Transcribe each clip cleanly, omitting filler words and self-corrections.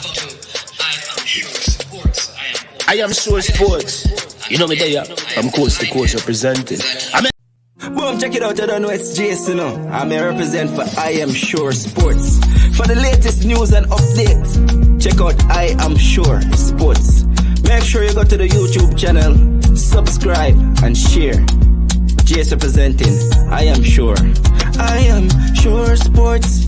I am Sure Sports. You know me there, I'm coast to coast representing. Boom, check it out, I don't know it's Jason, I may represent for I Am Sure Sports. For the latest news and updates, check out I Am Sure Sports. Make sure you go to the YouTube channel, subscribe and share. Jason representing I Am Sure. I Am Sure Sports.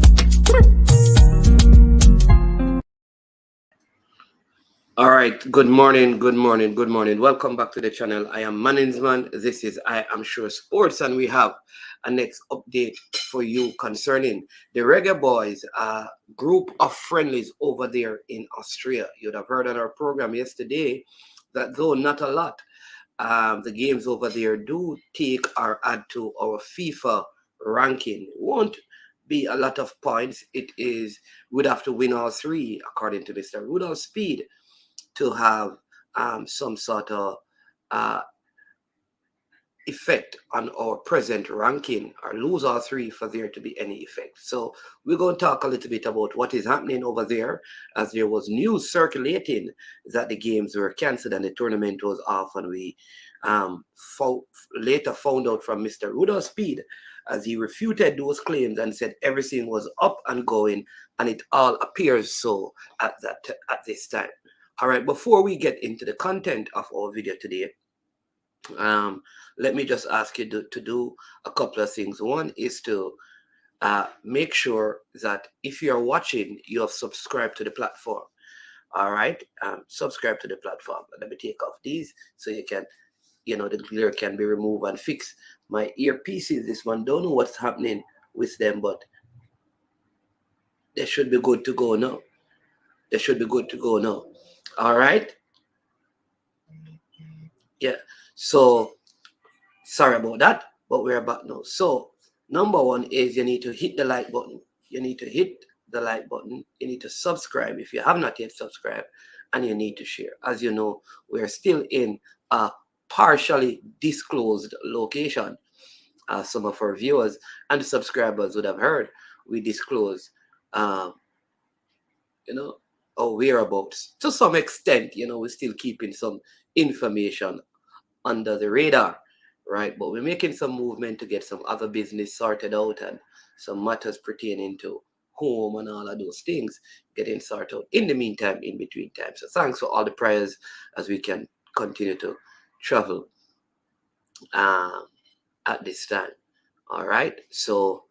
All right, good morning. Welcome back to the channel. I am Management. This is I Am Sure Sports, and we have a next update for you concerning the Reggae Boyz, a group of friendlies over there in Austria. You'd have heard on our program yesterday that though not a lot, the games over there do take or add to our FIFA ranking. Won't be a lot of points. It is, we'd have to win all three, according to Mr. Rudolph Speed, to have some sort of effect on our present ranking, or lose all three for there to be any effect. So we're going to talk a little bit about what is happening over there, as there was news circulating that the games were cancelled and the tournament was off, and we later found out from Mr. Rudolph Speed, as he refuted those claims and said everything was up and going, and it all appears so at this time. All right, before we get into the content of our video today, let me just ask you to do a couple of things. One is to make sure that if you're watching, you have subscribed to the platform. All right, subscribe to the platform. Let me take off these so you can, the glare can be removed and fixed. My earpieces, this one, don't know what's happening with them, but they should be good to go now. All right. Yeah. So sorry about that, but we're back now. So number one is you need to hit the like button. You need to subscribe if you have not yet subscribed, and you need to share. As you know, we're still in a partially disclosed location. Some of our viewers and subscribers would have heard we disclose, our whereabouts to some extent. We're still keeping some information under the radar, right? But we're making some movement to get some other business sorted out, and some matters pertaining to home and all of those things getting sorted out in the meantime, in between time. So thanks for all the prayers as we can continue to travel at this time. All right, so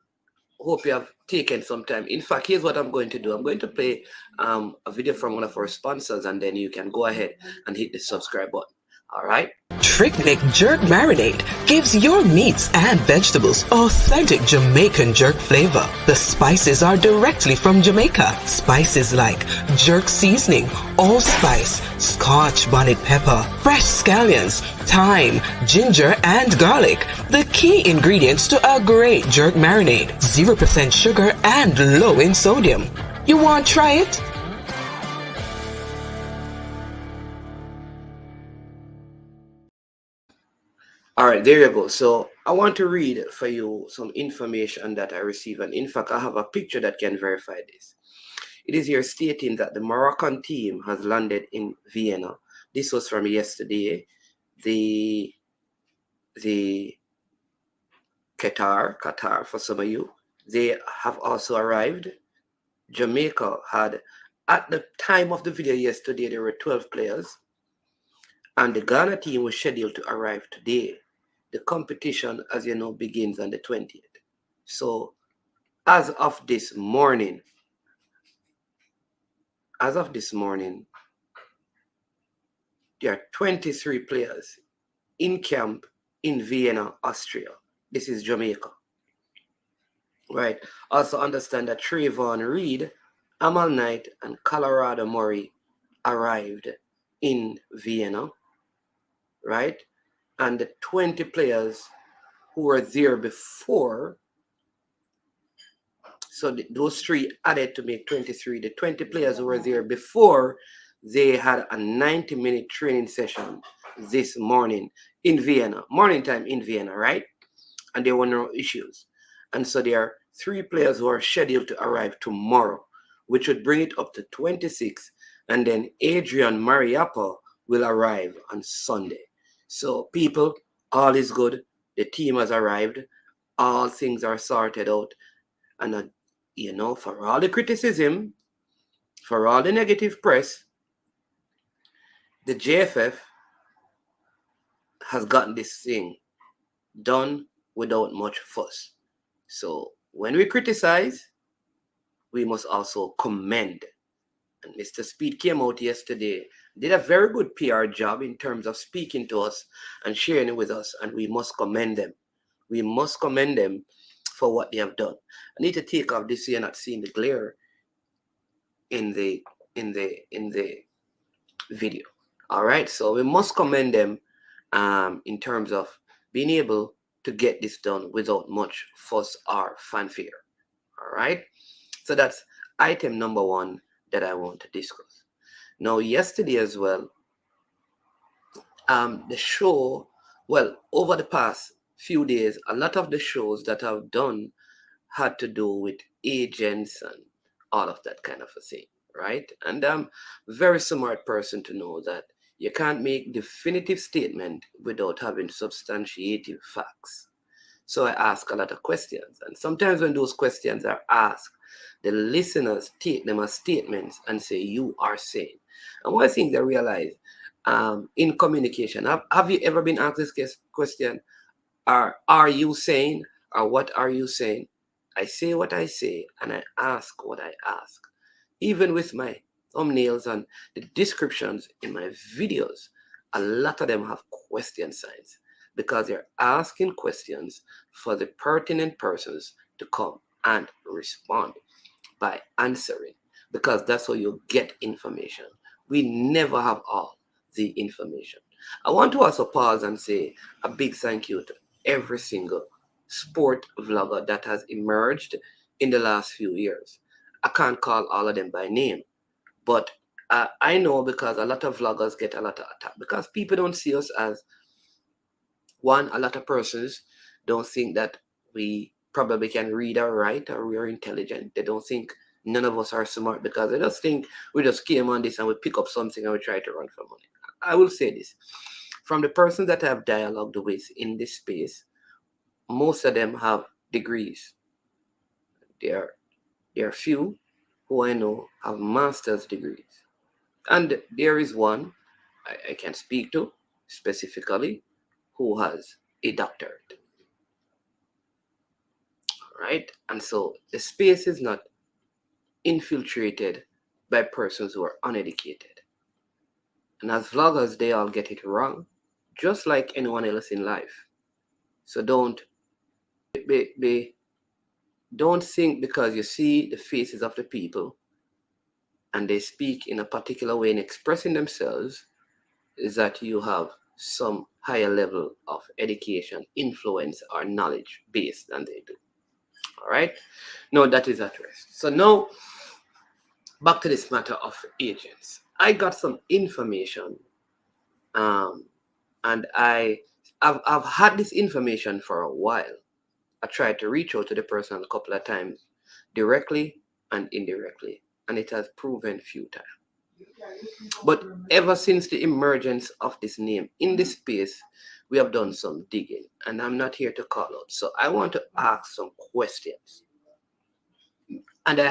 hope you have taken some time. In fact, here's what I'm going to do. I'm going to play a video from one of our sponsors, and then you can go ahead and hit the subscribe button. All right. Trick Nick Jerk Marinade gives your meats and vegetables authentic Jamaican jerk flavor. The spices are directly from Jamaica. Spices like jerk seasoning, allspice, scotch bonnet pepper, fresh scallions, thyme, ginger, and garlic. The key ingredients to a great jerk marinade. 0% sugar and low in sodium. You want to try it? All right, there you go. So I want to read for you some information that I received. And in fact, I have a picture that can verify this. It is here stating that the Moroccan team has landed in Vienna. This was from yesterday. The Qatar for some of you, they have also arrived. Jamaica had, at the time of the video yesterday, there were 12 players. And the Ghana team was scheduled to arrive today. The competition, as you know, begins on the 20th. So as of this morning, there are 23 players in camp in Vienna, Austria. This is Jamaica. Right. Also understand that Trayvon Reed, Amal Knight, and Colorado Murray arrived in Vienna. Right? And the 20 players who were there before, so those three added to make 23. The 20 players who were there before, they had a 90-minute training session this morning in Vienna, morning time in Vienna, right? And there were no issues. And so there are 3 players who are scheduled to arrive tomorrow. which would bring it up to 26. And then Adrian Mariappa will arrive on Sunday. So people, all is good. The team has arrived. All things are sorted out. And, for all the criticism, for all the negative press, the JFF has gotten this thing done without much fuss. So when we criticize, we must also commend. And Mr. Speed came out yesterday, did a very good PR job in terms of speaking to us and sharing it with us, and we must commend them. We must commend them for what they have done. I need to take off this so you're not seeing the glare in the video. All right, so we must commend them in terms of being able to get this done without much fuss or fanfare. All right, so that's item number one that I want to discuss. Now, yesterday as well, the show, well, over the past few days, a lot of the shows that I've done had to do with agents and all of that kind of a thing, right? And I'm a very smart person to know that you can't make definitive statement without having substantiative facts. So I ask a lot of questions, and sometimes when those questions are asked, the listeners take them as statements and say, you are saying. And one thing they realize in communication, have you ever been asked this question? Are you saying, or what are you saying? I say what I say, and I ask what I ask. Even with my thumbnails and the descriptions in my videos, a lot of them have question signs because they're asking questions for the pertinent persons to come and respond by answering, because that's how you get information. We never have all the information. I want to also pause and say a big thank you to every single sport vlogger that has emerged in the last few years. I can't call all of them by name, but I know because a lot of vloggers get a lot of attack because people don't see us as one. A lot of persons don't think that we probably can read or write or we are intelligent. They don't think none of us are smart because they just think we just came on this and we pick up something and we try to run for money. I will say this. From the persons that I have dialogued with in this space, most of them have degrees. There are few who I know have master's degrees. And there is one I can speak to specifically who has a doctorate. All right? And so the space is not infiltrated by persons who are uneducated. And as vloggers, they all get it wrong, just like anyone else in life. So don't think because you see the faces of the people and they speak in a particular way in expressing themselves is that you have some higher level of education, influence, or knowledge base than they do. All right? No, that is at rest. So now, back to this matter of agents. I got some information, and I've had this information for a while. I tried to reach out to the person a couple of times, directly and indirectly, and it has proven futile. But ever since the emergence of this name in this space, we have done some digging, and I'm not here to call out. So I want to ask some questions, and I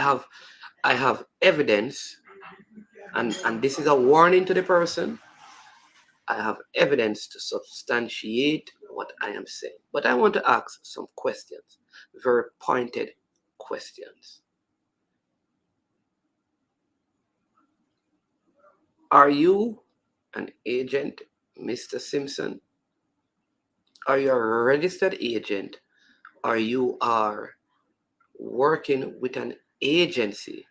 have evidence, and this is a warning to the person. I have evidence to substantiate what I am saying, but I want to ask some questions, very pointed questions. Are you an agent, Mr. Simpson? Are you a registered agent, or you are working with an agency,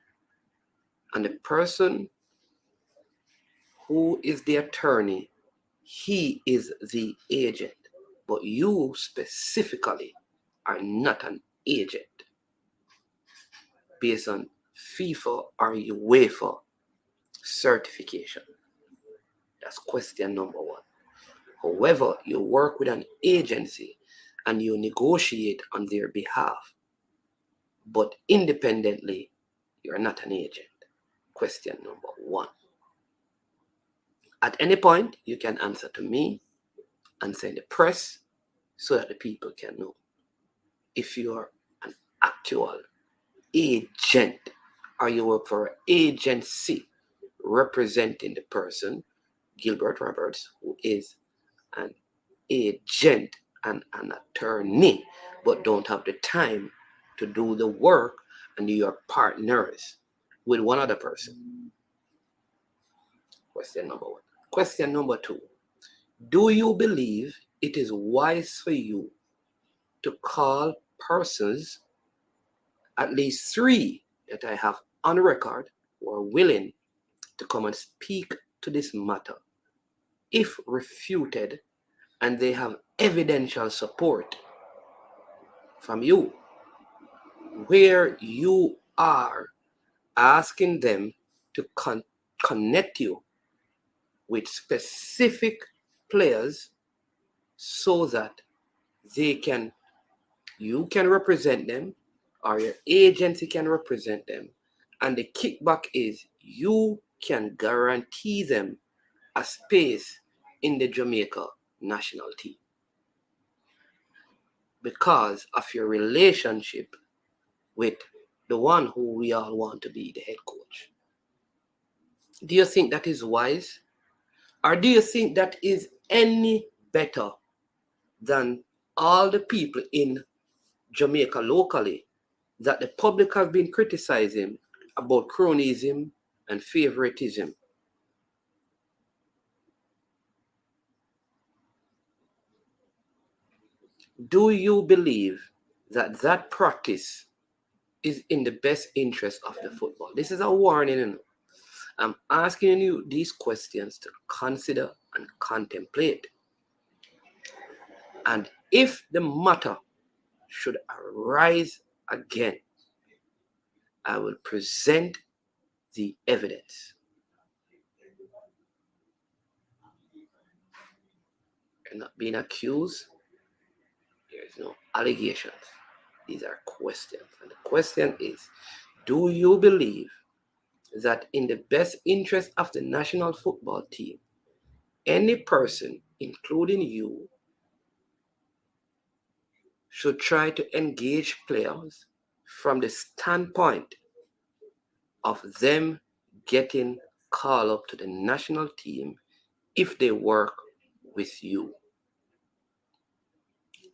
and the person who is the attorney, he is the agent, but you specifically are not an agent based on FIFA or UEFA certification? That's question number one. However, you work with an agency and you negotiate on their behalf, but independently, You're not an agent. Question number 1. At any point, you can answer to me and send the press so that the people can know if you are an actual agent or you work for an agency representing the person, Gilbert Roberts, who is an agent and an attorney, but don't have the time to do the work, and you're partners with one other person. Question number 1. Question number 2. Do you believe it is wise for you to call persons, at least 3 that I have on record, who are willing to come and speak to this matter, if refuted and they have evidential support from you, where you are asking them to connect you with specific players so that you can represent them, or your agency can represent them, and the kickback is you can guarantee them a space in the Jamaica national team because of your relationship with the one who we all want to be the head coach. Do you think that is wise? Or do you think that is any better than all the people in Jamaica locally that the public have been criticizing about cronyism and favoritism? Do you believe that that practice is in the best interest of the football? This is a warning. I'm asking you these questions to consider and contemplate. And if the matter should arise again, I will present the evidence. You're not being accused. There is no allegations. These are questions. And the question is, do you believe that in the best interest of the national football team, any person, including you, should try to engage players from the standpoint of them getting called up to the national team if they work with you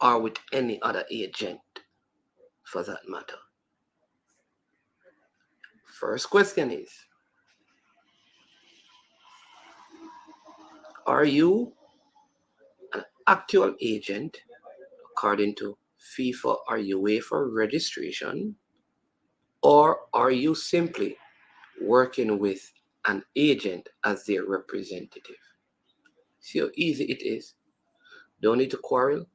or with any other agent for that matter? First question is, are you an actual agent according to FIFA or UEFA registration, or are you simply working with an agent as their representative? See how easy it is? Don't need to quarrel.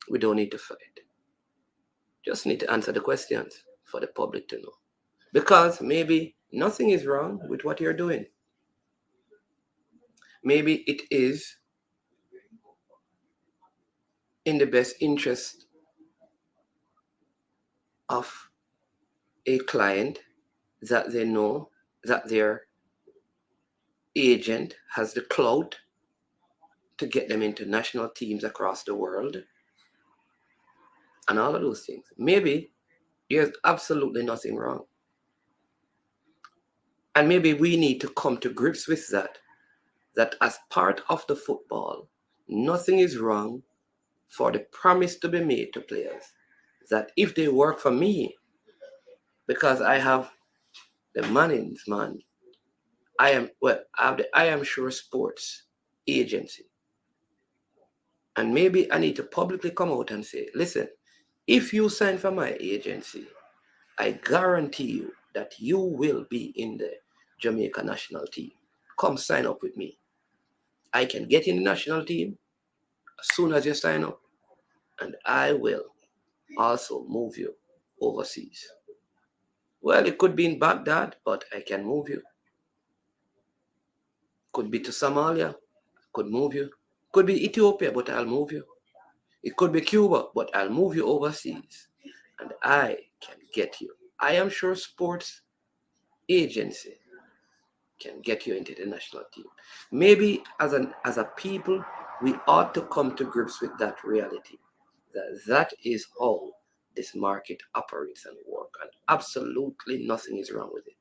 We don't need to fight. Just need to answer the questions for the public to know. Because maybe nothing is wrong with what you're doing. Maybe it is in the best interest of a client that they know that their agent has the clout to get them into national teams across the world and all of those things. Maybe there's absolutely nothing wrong. And maybe we need to come to grips with that as part of the football, nothing is wrong for the promise to be made to players that if they work for me, because I have the Mannings, man, I have the I Am Sure Sports agency. And maybe I need to publicly come out and say, listen, if you sign for my agency, I guarantee you that you will be in the Jamaica national team. Come sign up with me. I can get in the national team as soon as you sign up, and I will also move you overseas. Well, it could be in Baghdad, but I can move you. Could be to Somalia, could move you. Could be Ethiopia, but I'll move you. It could be Cuba, but I'll move you overseas. And I can get you. I Am Sure Sports agency can get you into the national team. Maybe as a people, we ought to come to grips with that reality. That is how this market operates and works, and absolutely nothing is wrong with it.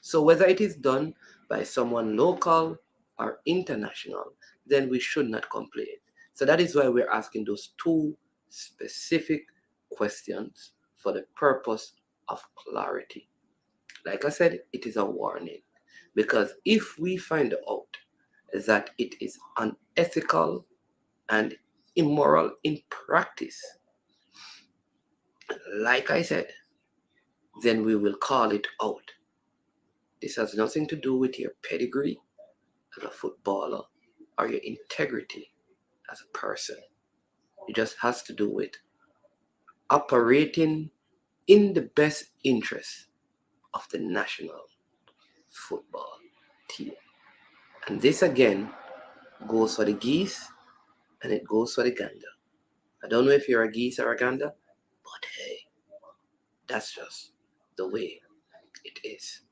So whether it is done by someone local or international, then we should not complain. So that is why we're asking those two specific questions for the purpose of clarity. Like I said, it is a warning, because if we find out that it is unethical and immoral in practice, like I said, then we will call it out. This has nothing to do with your pedigree as a footballer or your integrity as a person. It just has to do with operating in the best interest of the national football team. And this again goes for the geese and it goes for the gander. I don't know if you're a geese or a gander, but hey, that's just the way it is.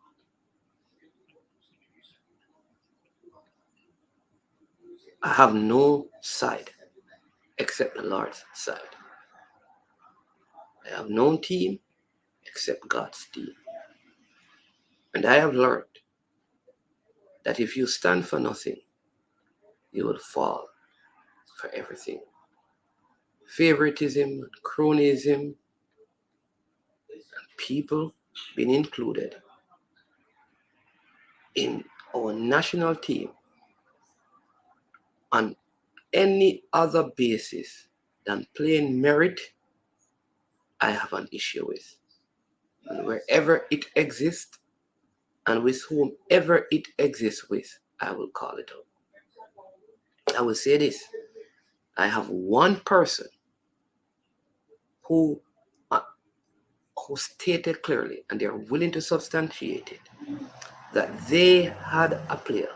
I have no side except the Lord's side. I have no team except God's team. And I have learned that if you stand for nothing, you will fall for everything. Favoritism, cronyism, and people being included in our national team on any other basis than plain merit, I have an issue with. And wherever it exists, and with whomever it exists with, I will call it out. I will say this. I have one person who stated clearly, and they're willing to substantiate it, that they had a player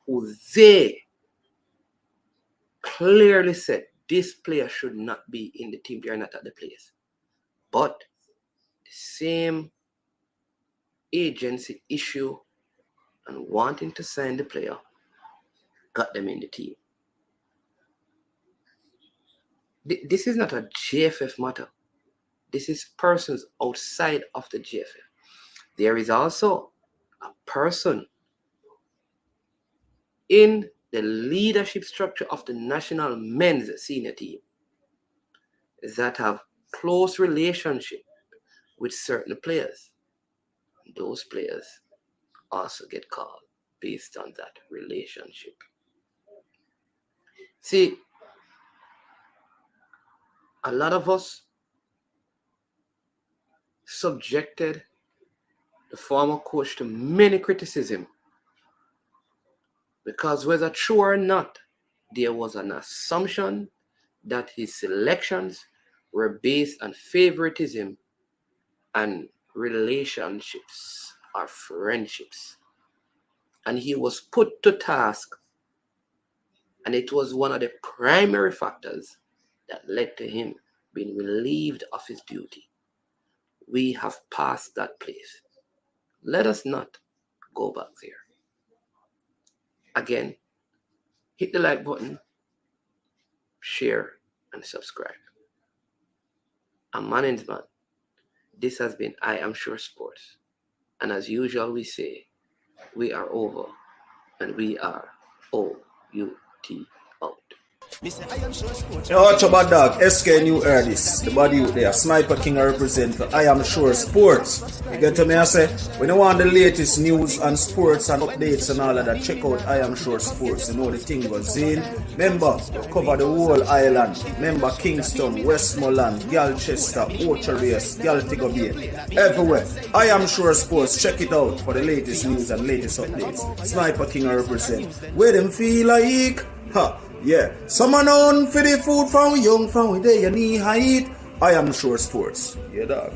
who they clearly said this player should not be in the team. They are not at the place. But the same agency issue and wanting to sign the player got them in the team. This is not a JFF matter. This is persons outside of the JFF. There is also a person in the leadership structure of the national men's senior team that have close relationship with certain players. Those players also get called based on that relationship. See, a lot of us subjected the former coach to many criticism because whether true or not, there was an assumption that his selections were based on favoritism and relationships or friendships. And he was put to task, and it was one of the primary factors that led to him being relieved of his duty. We have passed that place. Let us not go back there. Again, hit the like button, share, and subscribe. I'm Manins Man. This has been I Am Sure Sports. And as usual, we say, we are over and we are O-U-T out. Yo, watch about dog, SK New Air this. The body out there, Sniper King I represent for I Am Sure Sports. You get to me, I say, when you want the latest news and sports and updates and all of that, check out I Am Sure Sports. You know the thing goes in. Remember, you cover the whole island. Remember Kingston, Westmoreland, Galchester, Orchard Race, Galtigo Bay. Everywhere. I Am Sure Sports. Check it out for the latest news and latest updates. Sniper King I represent. Where them feel like? Ha! Yeah, someone on for the food from we young, from we day, you need height. I Am Sure Sports. Yeah, dog.